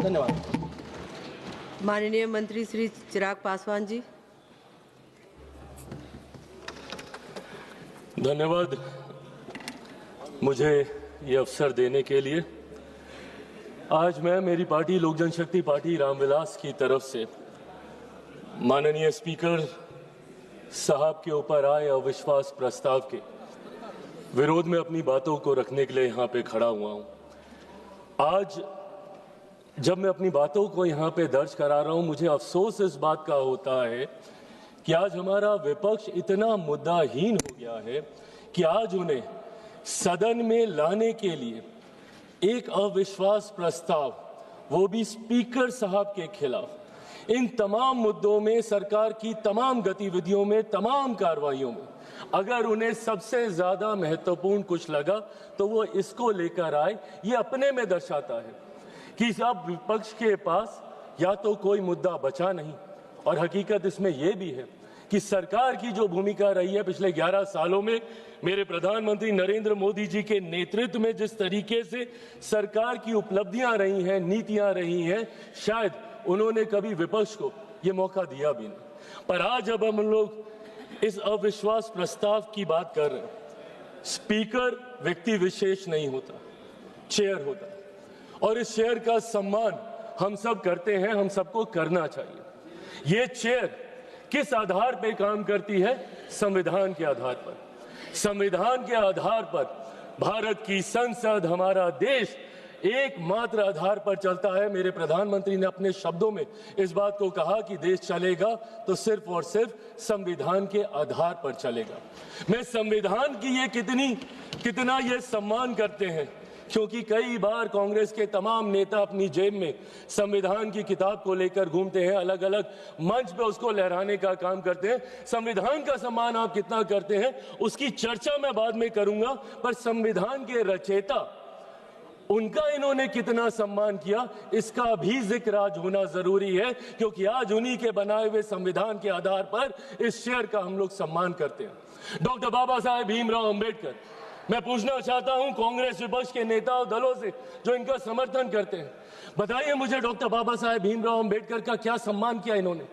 धन्यवाद। माननीय मंत्री श्री चिराग पासवान जी। धन्यवाद मुझे ये अवसर देने के लिए। आज मैं मेरी पार्टी लोक जनशक्ति पार्टी रामविलास की तरफ से माननीय स्पीकर साहब के ऊपर आए अविश्वास प्रस्ताव के विरोध में अपनी बातों को रखने के लिए यहाँ पे खड़ा हुआ हूँ। आज जब मैं अपनी बातों को यहाँ पे दर्ज करा रहा हूँ, मुझे अफसोस इस बात का होता है कि आज हमारा विपक्ष इतना मुद्दाहीन हो गया है कि आज उन्हें सदन में लाने के लिए एक अविश्वास प्रस्ताव, वो भी स्पीकर साहब के खिलाफ, इन तमाम मुद्दों में, सरकार की तमाम गतिविधियों में, तमाम कार्रवाइयों में अगर उन्हें सबसे ज्यादा महत्वपूर्ण कुछ लगा तो वो इसको लेकर आए। ये अपने में दर्शाता है कि अब विपक्ष के पास या तो कोई मुद्दा बचा नहीं, और हकीकत इसमें यह भी है कि सरकार की जो भूमिका रही है पिछले 11 सालों में, मेरे प्रधानमंत्री नरेंद्र मोदी जी के नेतृत्व में जिस तरीके से सरकार की उपलब्धियां रही हैं, नीतियां रही हैं, शायद उन्होंने कभी विपक्ष को ये मौका दिया भी नहीं। पर आज जब हम लोग इस अविश्वास प्रस्ताव की बात कर रहे हैं, स्पीकर व्यक्ति विशेष नहीं होता, चेयर होता है, और इस चेयर का सम्मान हम सब करते हैं, हम सबको करना चाहिए। ये चेयर किस आधार पर काम करती है? संविधान के आधार पर। संविधान के आधार पर भारत की संसद, हमारा देश एकमात्र आधार पर चलता है। मेरे प्रधानमंत्री ने अपने शब्दों में इस बात को कहा कि देश चलेगा तो सिर्फ और सिर्फ संविधान के आधार पर चलेगा। मैं संविधान की ये कितना ये सम्मान करते हैं, क्योंकि कई बार कांग्रेस के तमाम नेता अपनी जेब में संविधान की किताब को लेकर घूमते हैं, अलग अलग मंच पे उसको लहराने का काम करते हैं। संविधान का सम्मान आप कितना करते हैं उसकी चर्चा मैं बाद में करूंगा, पर संविधान के रचयिता, उनका इन्होंने कितना सम्मान किया इसका भी जिक्र आज होना जरूरी है, क्योंकि आज उन्हीं के बनाए हुए संविधान के आधार पर इस शेर का हम लोग सम्मान करते हैं। डॉक्टर बाबा साहेब भीमराव अंबेडकर, मैं पूछना चाहता हूं कांग्रेस विपक्ष के नेता और दलों से जो इनका समर्थन करते हैं, बताइए मुझे डॉक्टर बाबा साहेब भीमराव अंबेडकर का क्या सम्मान किया इन्होंने?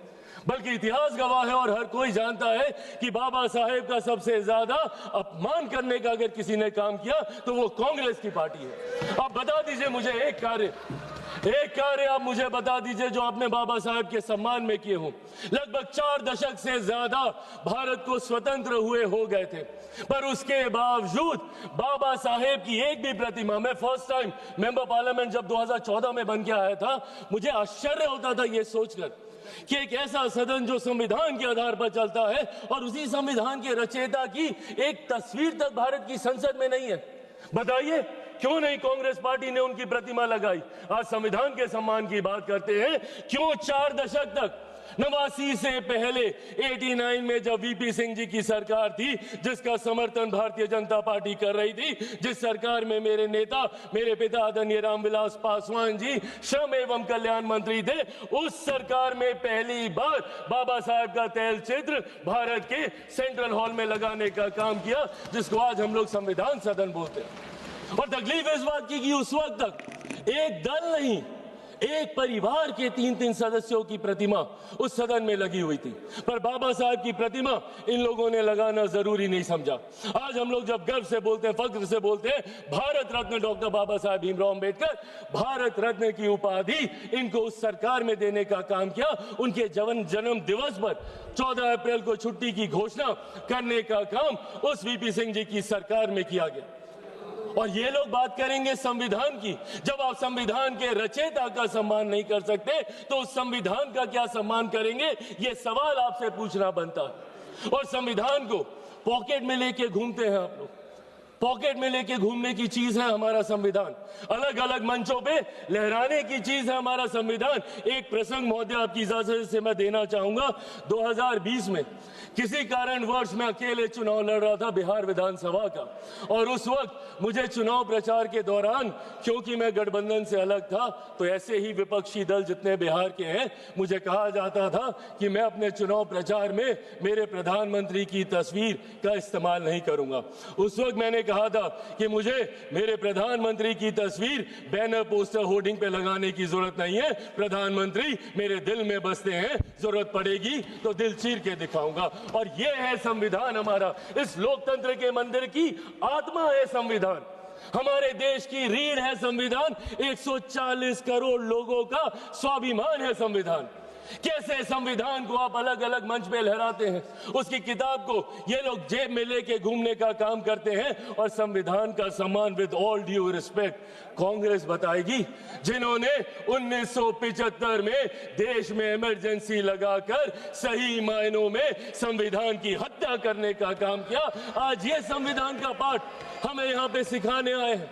बल्कि इतिहास गवाह है और हर कोई जानता है कि बाबा साहेब का सबसे ज्यादा अपमान करने का अगर किसी ने काम किया तो वो कांग्रेस की पार्टी है। आप बता दीजिए मुझे एक कार्य आप मुझे बता दीजिए जो आपने बाबा साहेब के सम्मान में किए हों। लगभग 4 दशक से ज्यादा भारत को स्वतंत्र हुए हो गए थे, पर उसके बावजूद बाबा साहेब की एक भी प्रतिमा, मैं फर्स्ट टाइम मेंबर पार्लियामेंट जब 2014 में बन के आया था, मुझे आश्चर्य होता था ये सोचकर कि एक ऐसा सदन जो संविधान के आधार पर चलता है और उसी संविधान के रचयिता की एक तस्वीर तक भारत की संसद में नहीं है। बताइए क्यों नहीं कांग्रेस पार्टी ने उनकी प्रतिमा लगाई? आज संविधान के सम्मान की बात करते हैं, क्यों 4 दशक तक 89 से पहले 89 में जब वीपी सिंह जी की सरकार थी, जिसका समर्थन भारतीय जनता पार्टी कर रही थी, जिस सरकार में मेरे नेता, मेरे पिता आदरणीय रामविलास पासवान जी श्रम एवं कल्याण मंत्री थे, उस सरकार में पहली बार बाबा साहब का तैल चित्र भारत के सेंट्रल हॉल में लगाने का काम किया, जिसको आज हम लोग संविधान सदन बोलते हैं। और तकलीफ इस बात की कि उस वक्त तक एक दल नहीं, एक परिवार के 3-3 सदस्यों की प्रतिमा उस सदन में लगी हुई थी, पर बाबा साहब की प्रतिमा इन लोगों ने लगाना जरूरी नहीं समझा। आज हम लोग जब गर्व से बोलते हैं, फख्र से बोलते हैं, भारत रत्न डॉक्टर बाबा साहब भीमराव अंबेडकर, भारत रत्न की उपाधि इनको उस सरकार में देने का काम किया। उनके जन्म दिवस पर 14 अप्रैल को छुट्टी की घोषणा करने का काम उस वीपी सिंह जी की सरकार में किया गया। और ये लोग बात करेंगे संविधान की, जब आप संविधान के रचयिता का सम्मान नहीं कर सकते तो उस संविधान का क्या सम्मान करेंगे? ये सवाल आपसे पूछना बनता है। और संविधान को पॉकेट में लेके घूमते हैं आप लोग, पॉकेट में लेके घूमने की चीज है हमारा संविधान, अलग अलग मंचों पे लहराने की चीज है हमारा संविधान। एक प्रसंग महोदय आपकी इजाजत से मैं देना चाहूंगा। 2020 में किसी कारणवश मैं अकेले चुनाव लड़ रहा था बिहार विधानसभा का, और उस वक्त मुझे चुनाव प्रचार के दौरान, क्योंकि मैं गठबंधन से अलग था, तो ऐसे ही विपक्षी दल जितने बिहार के हैं, मुझे कहा जाता था कि मैं अपने चुनाव प्रचार में मेरे प्रधानमंत्री की तस्वीर का इस्तेमाल नहीं करूंगा। उस वक्त मैंने कहा था कि मुझे मेरे प्रधानमंत्री की तस्वीर बैनर पोस्टर होर्डिंग पे लगाने की जरूरत नहीं है, प्रधानमंत्री मेरे दिल में बसते हैं, जरूरत पड़ेगी तो दिल चीर के दिखाऊंगा। और ये है संविधान हमारा, इस लोकतंत्र के मंदिर की आत्मा है संविधान, हमारे देश की रीढ़ है संविधान, 140 करोड़ लोगों का स्वाभिमान है संविधान। कैसे संविधान को आप अलग अलग मंच पे लहराते हैं, उसकी किताब को ये लोग जेब में लेके घूमने का काम करते हैं, और संविधान का सम्मान with all due respect Congress बताएगी, जिन्होंने 1975 में देश में इमरजेंसी लगाकर सही मायनों में संविधान की हत्या करने का काम किया। आज ये संविधान का पाठ हमें यहाँ पे सिखाने आए हैं।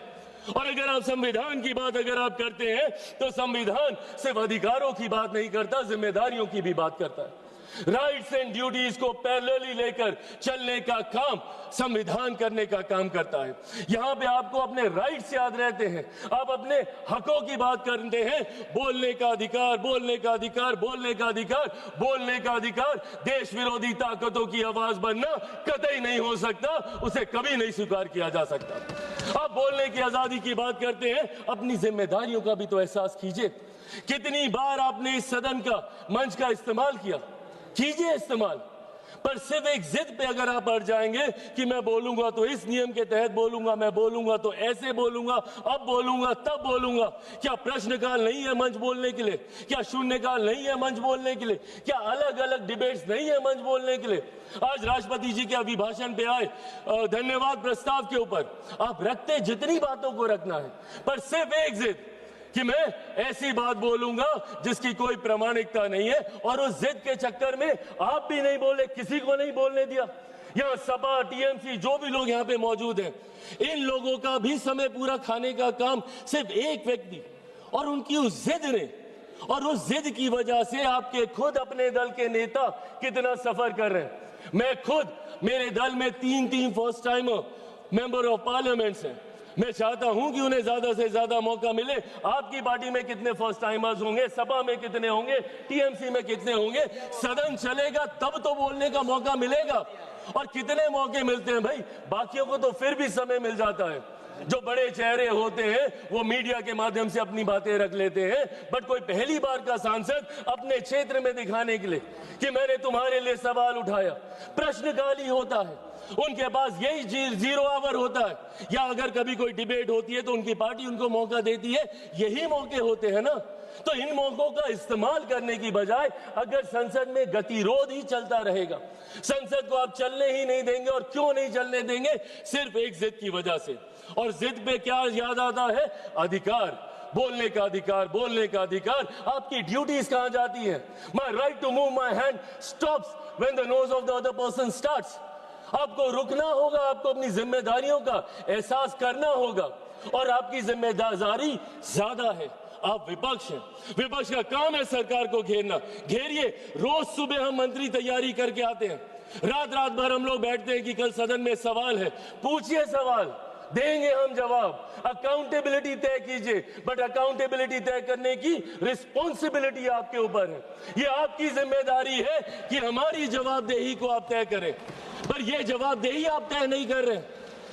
और अगर आप संविधान की बात अगर आप करते हैं तो संविधान सिर्फ अधिकारों की बात नहीं करता, जिम्मेदारियों की भी बात करता है। राइट्स एंड ड्यूटीज को पैरेलली लेकर चलने का काम संविधान करने का काम करता है। यहां पे आपको अपने राइट्स याद रहते हैं, आप अपने हकों की बात करते हैं, बोलने का अधिकार, बोलने का अधिकार, बोलने का अधिकार, बोलने का अधिकार। देश विरोधी ताकतों की आवाज बनना कतई नहीं हो सकता, उसे कभी नहीं स्वीकार किया जा सकता। आप बोलने की आजादी की बात करते हैं, अपनी जिम्मेदारियों का भी तो एहसास कीजिए। कितनी बार आपने इस सदन का मंच का इस्तेमाल किया, कीजिए इस्तेमाल, पर सिर्फ एक जिद पे अगर आप अड़ जाएंगे कि मैं बोलूंगा तो इस नियम के तहत बोलूंगा, मैं बोलूंगा तो ऐसे बोलूंगा, अब बोलूंगा तब बोलूंगा। क्या प्रश्नकाल नहीं है मंच बोलने के लिए? क्या शून्यकाल नहीं है मंच बोलने के लिए? क्या अलग अलग डिबेट्स नहीं है मंच बोलने के लिए? आज राष्ट्रपति जी के अभिभाषण पे आए धन्यवाद प्रस्ताव के ऊपर आप रखते जितनी बातों को रखना है, पर सिर्फ एक जिद कि मैं ऐसी बात बोलूंगा जिसकी कोई प्रामाणिकता नहीं है, और उस जिद के चक्कर में आप भी नहीं बोले, किसी को नहीं बोलने दिया। यहाँ सपा, टीएमसी, जो भी लोग यहाँ पे मौजूद हैं, इन लोगों का भी समय पूरा खाने का काम सिर्फ एक व्यक्ति और उनकी उस जिद ने, और उस जिद की वजह से आपके खुद अपने दल के नेता कितना सफर कर रहे हैं। मैं खुद, मेरे दल में 3 first timer member of parliaments हैं। मैं चाहता हूं कि उन्हें ज्यादा से ज्यादा मौका मिले। आपकी पार्टी में कितने फर्स्ट टाइमर्स होंगे, सपा में कितने होंगे, टीएमसी में कितने होंगे? सदन चलेगा तब तो बोलने का मौका मिलेगा। और कितने मौके मिलते हैं भाई, बाकियों को तो फिर भी समय मिल जाता है। जो बड़े चेहरे होते हैं वो मीडिया के माध्यम से अपनी बातें रख लेते हैं, बट कोई पहली बार का सांसद अपने क्षेत्र में दिखाने के लिए कि मैंने तुम्हारे लिए सवाल उठाया, प्रश्नकाल ही होता है, उनके पास यही 0 आवर होता है। या अगर कभी कोई डिबेट होती है तो उनकी पार्टी उनको मौका देती है, यही मौके होते हैं ना। तो इन मौकों का इस्तेमाल करने की बजाय अगर संसद में गतिरोध ही चलता रहेगा, संसद को आप चलने ही नहीं देंगे, और क्यों नहीं चलने देंगे? सिर्फ एक जिद की वजह से। और जिद पे क्या याद आता है? अधिकार, बोलने का अधिकार, बोलने का अधिकार। आपकी ड्यूटीज कहां जाती है? My right to move my hand stops when the nose of the other person starts. आपको रुकना होगा, आपको अपनी जिम्मेदारियों का एहसास करना होगा, और आपकी जिम्मेदारी ज्यादा है। आप विपक्ष हैं, विपक्ष का काम है सरकार को घेरना। घेरिए। रोज सुबह हम मंत्री तैयारी करके आते हैं, रात भर हम लोग बैठते हैं कि कल सदन में सवाल है, पूछिए सवाल, देंगे हम जवाब। अकाउंटेबिलिटी तय कीजिए, बट अकाउंटेबिलिटी तय करने की रिस्पॉन्सिबिलिटी आपके ऊपर है। ये आपकी जिम्मेदारी है कि हमारी जवाबदेही को आप तय करें, पर यह जवाबदेही आप तय नहीं कर रहे।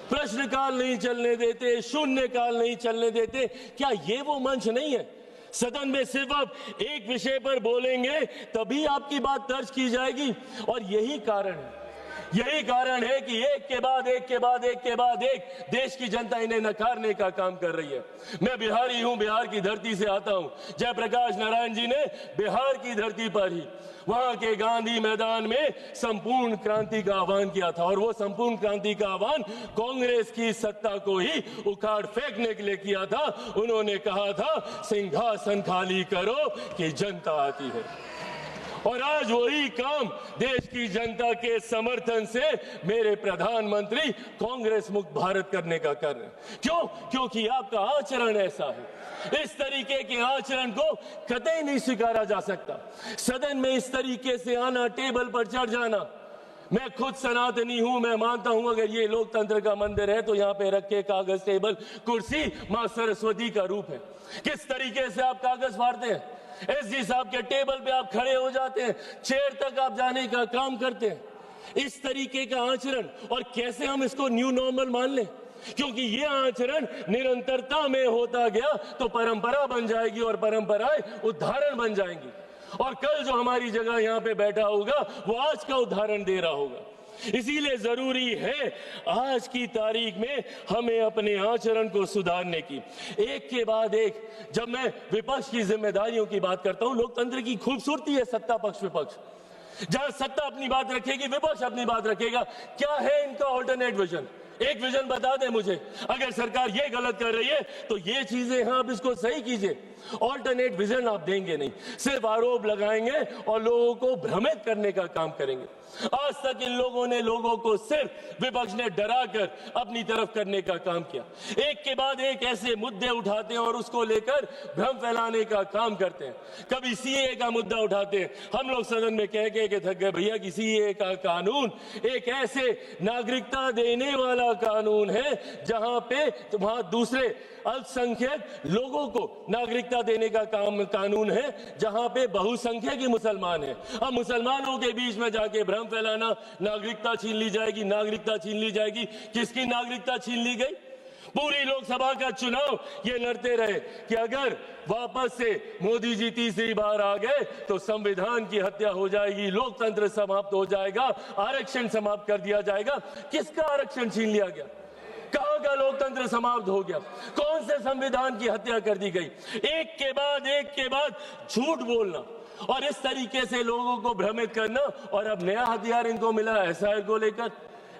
प्रश्नकाल नहीं चलने देते, शून्यकाल नहीं चलने देते। क्या ये वो मंच नहीं है? सदन में सिर्फ आप एक विषय पर बोलेंगे तभी आपकी बात दर्ज की जाएगी। और यही कारण है कि एक के बाद एक देश की जनता इन्हें नकारने का काम कर रही है। मैं बिहारी हूं, बिहार की धरती से आता हूं। जयप्रकाश नारायण जी ने बिहार की धरती पर ही वहां के गांधी मैदान में संपूर्ण क्रांति का आह्वान किया था, और वो संपूर्ण क्रांति का आह्वान कांग्रेस की सत्ता को ही उखाड़ फेंकने के लिए किया था। उन्होंने कहा था, सिंहासन खाली करो कि जनता आती है। और आज वही काम देश की जनता के समर्थन से मेरे प्रधानमंत्री कांग्रेस मुक्त भारत करने का कर रहे हैं। क्यों? क्योंकि आपका आचरण ऐसा है। इस तरीके के आचरण को कतई नहीं स्वीकारा जा सकता। सदन में इस तरीके से आना, टेबल पर चढ़ जाना। मैं खुद सनातनी हूं, मैं मानता हूं अगर ये लोकतंत्र का मंदिर है तो यहाँ पे रखे कागज, टेबल, कुर्सी मां सरस्वती का रूप है। किस तरीके से आप कागज फाड़ते हैं, एसजी साहब के टेबल पे आप खड़े हो जाते हैं, चेयर तक आप जाने का काम करते हैं। इस तरीके का आचरण, और कैसे हम इसको न्यू नॉर्मल मान लें? क्योंकि ये आचरण निरंतरता में होता गया तो परंपरा बन जाएगी और परंपराएं उदाहरण बन जाएंगी। और कल जो हमारी जगह यहाँ पे बैठा होगा वो आज का उदाहरण दे रहा होगा। इसीलिए जरूरी है आज की तारीख में हमें अपने आचरण को सुधारने की। एक के बाद एक जब मैं विपक्ष की जिम्मेदारियों की बात करता हूं, लोकतंत्र की खूबसूरती है सत्ता पक्ष विपक्ष। जहां सत्ता अपनी बात रखेगी, विपक्ष अपनी बात रखेगा। क्या है इनका ऑल्टरनेट विजन? एक विजन बता दें मुझे। अगर सरकार ये गलत कर रही है तो ये चीजें हैं, आप इसको सही कीजिए। ऑल्टरनेट विजन आप देंगे नहीं, सिर्फ आरोप लगाएंगे और लोगों को भ्रमित करने का काम करेंगे। आज तक इन लोगों ने लोगों को सिर्फ विपक्ष ने डराकर अपनी तरफ करने का काम किया। एक के बाद एक ऐसे मुद्दे उठाते हैं और उसको लेकर भ्रम फैलाने का काम करते हैं। कभी सीए का मुद्दा उठाते हैं, हम लोग सदन में कह के थक गए भैया कि सीए का कानून एक ऐसे नागरिकता देने वाला कानून है जहां पे वहां दूसरे अल्पसंख्यक लोगों को नागरिकता देने का कानून है, जहां पे बहुसंख्यक ही मुसलमान है। अब मुसलमानों के बीच में जाके भ्रम फैलाना, नागरिकता छीन ली जाएगी, नागरिकता छीन ली जाएगी। किसकी नागरिकता छीन ली गई? पूरी लोकसभा का चुनाव ये लड़ते रहे कि अगर वापस से मोदी जी तीसरी बार आ गए तो संविधान की हत्या हो जाएगी, लोकतंत्र समाप्त हो जाएगा, आरक्षण समाप्त कर दिया जाएगा। किसका आरक्षण छीन लिया गया? कहां का लोकतंत्र समाप्त हो गया? कौन से संविधान की हत्या कर दी गई? एक के बाद झूठ बोलना और इस तरीके से लोगों को भ्रमित करना। और अब नया हथियार इनको मिला एसआईआर को लेकर।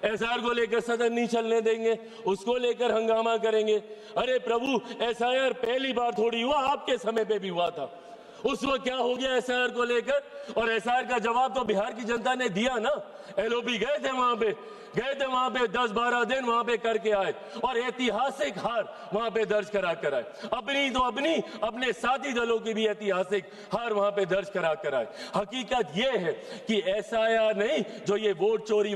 एसआईआर को लेकर सदन नहीं चलने देंगे, उसको लेकर हंगामा करेंगे। अरे प्रभु, एसआईआर पहली बार थोड़ी हुआ, आपके समय पे भी हुआ था। उस वक्त क्या हो गया एसआईआर को लेकर? और एसआईआर का जवाब तो बिहार की जनता ने दिया ना। एलओपी गए थे वहां पे 10-12 दिन वहां पे करके आए और ऐतिहासिक हार वहां पे दर्ज करा कर आए। अपने साथी दलों की भी ऐतिहासिक हार वहां पे दर्ज करा कर आए। हकीकत ये है कि एसआईआर नहीं, जो ये वोट चोरी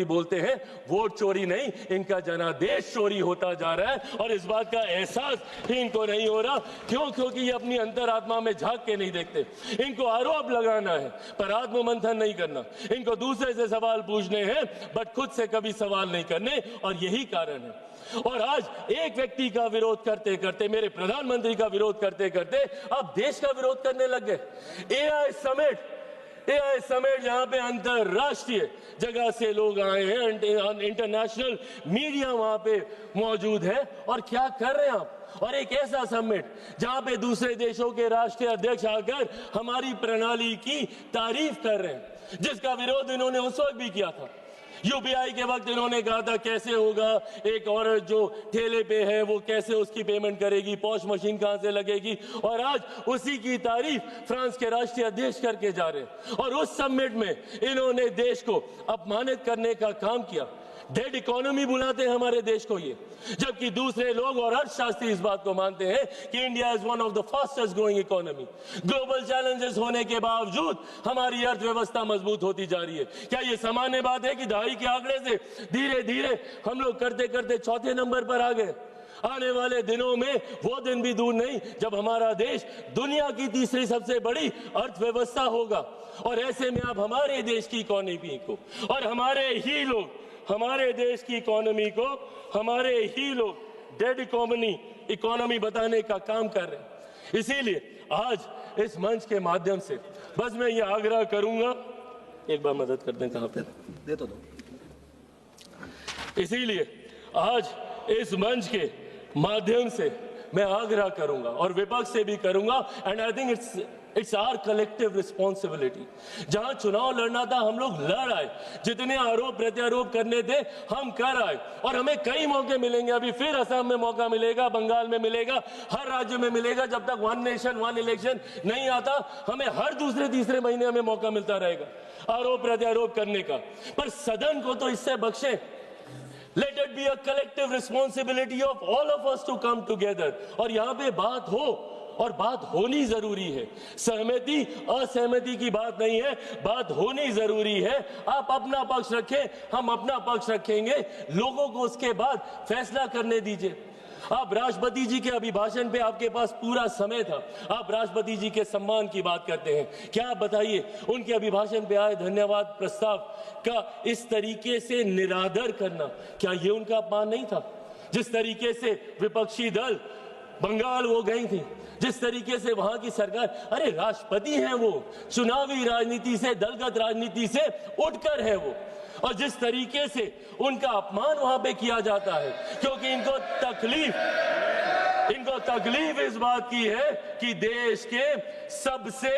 बोलते हैं, वोट चोरी नहीं, इनका जनादेश चोरी होता जा रहा है। और इस बात का एहसास ही इनको नहीं हो रहा। क्यों? क्योंकि ये अपनी अंतरात्मा में झांक के नहीं देखते। इनको आरोप लगाना है पर आत्ममंथन नहीं करना। इनको दूसरे से सवाल पूछने हैं बट खुद से कभी सवाल नहीं करने। और यही कारण है। और आज एक व्यक्ति का विरोध करते करते, मेरे प्रधानमंत्री का विरोध करते करते अब देश का विरोध करने लग गए। एआई समिट जहां पे अंतरराष्ट्रीय जगह से लोग आए हैं, इंटरनेशनल मीडिया वहां पे मौजूद है। और क्या कर रहे हैं आप? और एक ऐसा समिट जहां पे दूसरे देशों के राष्ट्रीय अध्यक्ष आकर हमारी प्रणाली की तारीफ कर रहे हैं, जिसका विरोध इन्होंने उस वक्त भी किया था। यूपीआई के वक्त इन्होंने कहा था कैसे होगा, एक औरत जो ठेले पे है वो कैसे उसकी पेमेंट करेगी, पॉश मशीन कहां से लगेगी। और आज उसी की तारीफ फ्रांस के राष्ट्रीय अध्यक्ष करके जा रहे हैं। और उस समिट में इन्होंने देश को अपमानित करने का काम किया। डेड इकोनॉमी बुलाते हैं हमारे देश को ये, जबकि दूसरे लोग और अर्थशास्त्री इस बात को मानते हैं कि India is one of the fastest growing economy. Global challenges होने के बावजूद हमारी अर्थव्यवस्था मजबूत होती जा रही है। क्या ये सामान्य बात है कि दहाई के आंकड़े से धीरे धीरे हम लोग करते करते चौथे नंबर पर आ गए? आने वाले दिनों में वो दिन भी दूर नहीं जब हमारा देश दुनिया की तीसरी सबसे बड़ी अर्थव्यवस्था होगा। और ऐसे में आप हमारे देश की इकोनॉमी को और हमारे देश की इकोनॉमी को हमारे ही लोग डेड इकोनॉमी बताने का काम कर रहे हैं। इसीलिए आज इस मंच के माध्यम से बस मैं ये आग्रह करूंगा, एक बार मदद कर दें, कहां पे दे तो दो। इसीलिए आज इस मंच के माध्यम से मैं आग्रह करूंगा और विपक्ष से भी करूंगा, and I think it's our collective responsibility. जहां चुनाव लड़ना था हम लोग लड़ आए, जितने आरोप प्रत्यारोप करने थे हम कर आए। और हमें कई मौके मिलेंगे, अभी फिर असम में मौका मिलेगा, बंगाल में मिलेगा, हर राज्य में मिलेगा। जब तक वन नेशन वन इलेक्शन नहीं आता, हमें हर दूसरे तीसरे महीने हमें मौका मिलता रहेगा आरोप प्रत्यारोप करने का। पर सदन को तो इससे बख्शे। Let it be a collective responsibility of all of us to come together। और यहाँ पे बात हो और बात होनी जरूरी है। सहमति असहमति की बात नहीं है, बात होनी जरूरी है। आप अपना पक्ष रखें, हम अपना पक्ष रखेंगे, लोगों को उसके बाद फैसला करने दीजिए। आप राष्ट्रपति जी के अभिभाषण पे आपके पास पूरा समय था, आप राष्ट्रपति जी के सम्मान की बात करते हैं। क्या आप बताइए, उनके अभिभाषण पे आए धन्यवाद प्रस्ताव का इस तरीके से निरादर करना, क्या ये उनका अपमान नहीं था? जिस तरीके से विपक्षी दल बंगाल वो गई थी, जिस तरीके से वहां की सरकार, अरे राष्ट्रपति हैं वो, चुनावी राजनीति से, दलगत राजनीति से उठकर है वो, और जिस तरीके से उनका अपमान वहां पे किया जाता है, क्योंकि इनको तकलीफ इस बात की है कि देश के सबसे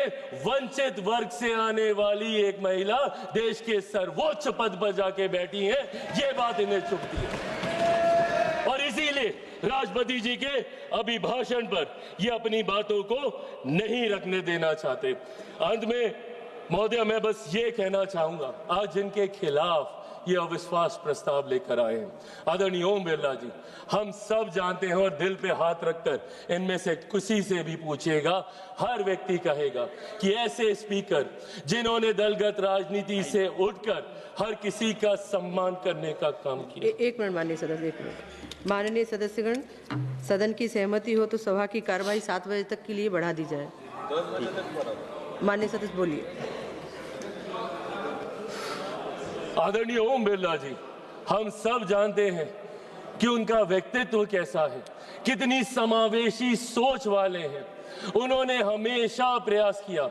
वंचित वर्ग से आने वाली एक महिला देश के सर्वोच्च पद पर जाके बैठी है, ये बात इन्हें चुभती है। और इसीलिए राष्ट्रपति जी के अभिभाषण पर ये अपनी बातों को नहीं रखने देना चाहते। अंत में महोदय, मैं बस ये कहना चाहूंगा, आज जिनके खिलाफ ये अविश्वास प्रस्ताव लेकर आए हैं, आदरणीय ओम बिरला जी, हम सब जानते हैं और दिल पे हाथ रखकर इनमें से किसी से भी पूछेगा, हर व्यक्ति कहेगा कि ऐसे स्पीकर जिन्होंने दलगत राजनीति से उठकर हर किसी का सम्मान करने का काम किया। एक मिनट माननीय सदस्य, एक मिनट। माननीय सदस्यगण, सदन की सहमति हो तो सभा की कार्यवाही 7 बजे तक के लिए बढ़ा दी जाए। माननीय सदस्य बोलिए। आदरणीय ओम बिरला जी, हम सब जानते हैं कि उनका व्यक्तित्व कैसा है, कितनी समावेशी सोच वाले हैं। उन्होंने हमेशा प्रयास किया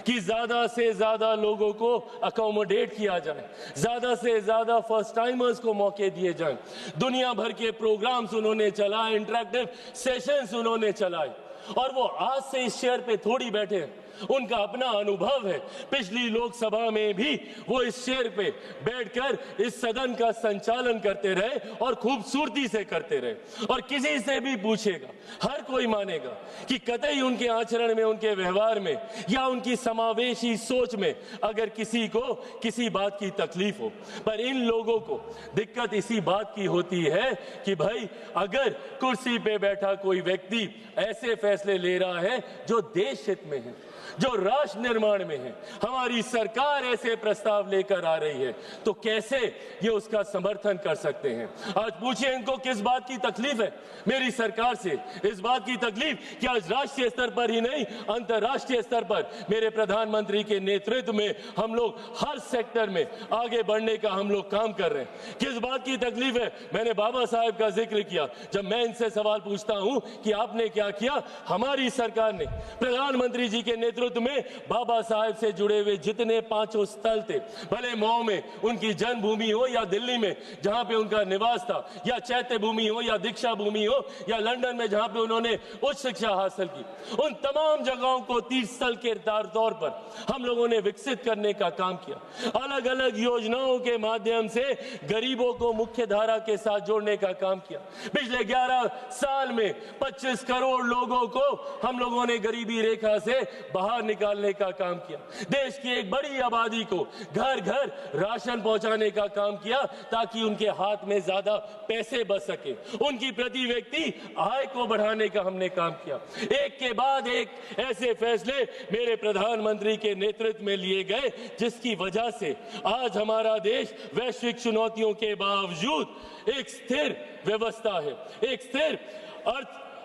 कि ज्यादा से ज्यादा लोगों को अकोमोडेट किया जाए, ज्यादा से ज्यादा फर्स्ट टाइमर्स को मौके दिए जाएं। दुनिया भर के प्रोग्राम्स उन्होंने चलाए, इंटरेक्टिव सेशंस उन्होंने चलाए, और वो आज से इस चेयर पे थोड़ी बैठे हैं, उनका अपना अनुभव है। पिछली लोकसभा में भी वो इस चेयर पे बैठकर इस सदन का संचालन करते रहे और खूबसूरती से करते रहे। और किसी से भी पूछेगा, हर कोई मानेगा कि कतई उनके आचरण में, उनके व्यवहार में या उनकी समावेशी सोच में अगर किसी को किसी बात की तकलीफ हो, पर इन लोगों को दिक्कत इसी बात की होती है कि भाई अगर कुर्सी पे बैठा कोई व्यक्ति ऐसे फैसले ले रहा है जो देश हित में है, जो राष्ट्र निर्माण में है, हमारी सरकार ऐसे प्रस्ताव लेकर आ रही है, तो कैसे ये उसका समर्थन कर सकते हैं? आज पूछिए इनको किस बात की तकलीफ है मेरी सरकार से। इस बात की तकलीफ कि आज राष्ट्रीय स्तर पर ही नहीं, अंतर्राष्ट्रीय स्तर पर मेरे प्रधानमंत्री के नेतृत्व में हम लोग हर सेक्टर में आगे बढ़ने का हम लोग काम कर रहे हैं। किस बात की तकलीफ है? मैंने बाबा साहेब का जिक्र किया। जब मैं इनसे सवाल पूछता हूं कि आपने क्या किया, हमारी सरकार ने प्रधानमंत्री जी के नेतृत्व में बाबा साहेब से जुड़े हुए जितने 5 स्थल थे, भले मऊ में उनकी जन्मभूमि हो या दिल्ली में जहां पे उनका निवास था, या चैत्य भूमि हो या दीक्षा भूमि हो, या लंदन में जहां पे उन्होंने उच्च शिक्षा हासिल की, उन तमाम जगहों को तीर्थ स्थल के तौर पर हम लोगों ने विकसित करने का काम किया। अलग अलग योजनाओं के माध्यम से गरीबों को मुख्य धारा के साथ जोड़ने का काम किया। पिछले 11 साल में 25 करोड़ लोगों को हम लोगों ने गरीबी रेखा से बाहर निकालने का काम किया। देश की एक बड़ी आबादी को घर घर राशन पहुंचाने का काम किया ताकि उनके हाथ में ज्यादा पैसे बच सके। उनकी प्रति व्यक्ति आय को बढ़ाने का हमने काम किया। एक के बाद एक ऐसे फैसले मेरे प्रधानमंत्री के नेतृत्व में लिए गए, जिसकी वजह से आज हमारा देश वैश्विक चुनौतियों के बावजूद एक स्थिर व्यवस्था है, एक स्थिर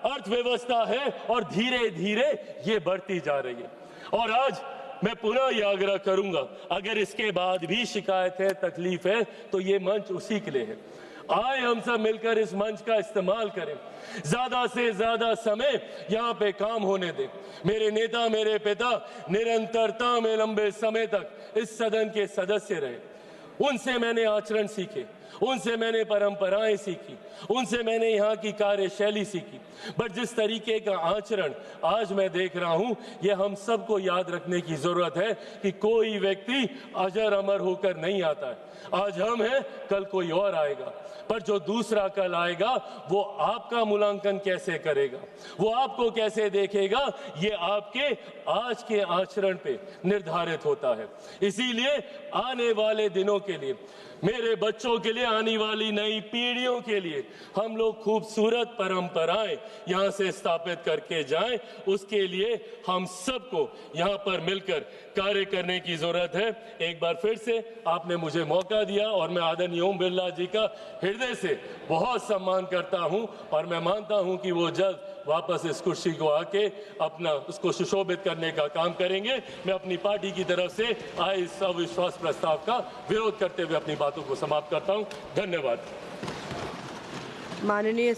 अर्थव्यवस्था है, और धीरे धीरे ये बढ़ती जा रही है। और आज मैं पुनः यह आग्रह करूंगा, अगर इसके बाद भी शिकायत है, तकलीफ है, तो ये मंच उसी के लिए है। आए हम सब मिलकर इस मंच का इस्तेमाल करें, ज्यादा से ज्यादा समय यहाँ पे काम होने दें। मेरे नेता, मेरे पिता निरंतरता में लंबे समय तक इस सदन के सदस्य रहे। उनसे मैंने आचरण सीखे, उनसे मैंने परंपराएं सीखी, उनसे मैंने यहाँ की कार्यशैली सीखी। बट जिस तरीके का आचरण आज मैं देख रहा हूँ, ये हम सबको याद रखने की जरूरत है कि कोई व्यक्ति अजर अमर होकर नहीं आता है। आज हम हैं, कल कोई और आएगा, पर जो दूसरा कल आएगा वो आपका मूल्यांकन कैसे करेगा, वो आपको कैसे देखेगा, ये आपके आज के आचरण पे निर्धारित होता है। इसीलिए आने वाले दिनों के लिए, मेरे बच्चों के लिए लिए, आने वाली नई पीढ़ियों के लिए हम लोग खूबसूरत परंपराएं यहाँ से स्थापित करके जाएं, उसके लिए हम सबको यहाँ पर मिलकर कार्य करने की जरूरत है। एक बार फिर से आपने मुझे मौका दिया और मैं आदरणीय ओम बिरला जी का हृदय से बहुत सम्मान करता हूं और मैं मानता हूं कि वो जल्द वापस इस कुर्सी को आके अपना उसको सुशोभित करने का काम करेंगे। मैं अपनी पार्टी की तरफ से आए इस अविश्वास प्रस्ताव का विरोध करते हुए अपनी बातों को समाप्त करता हूं। धन्यवाद। माननीय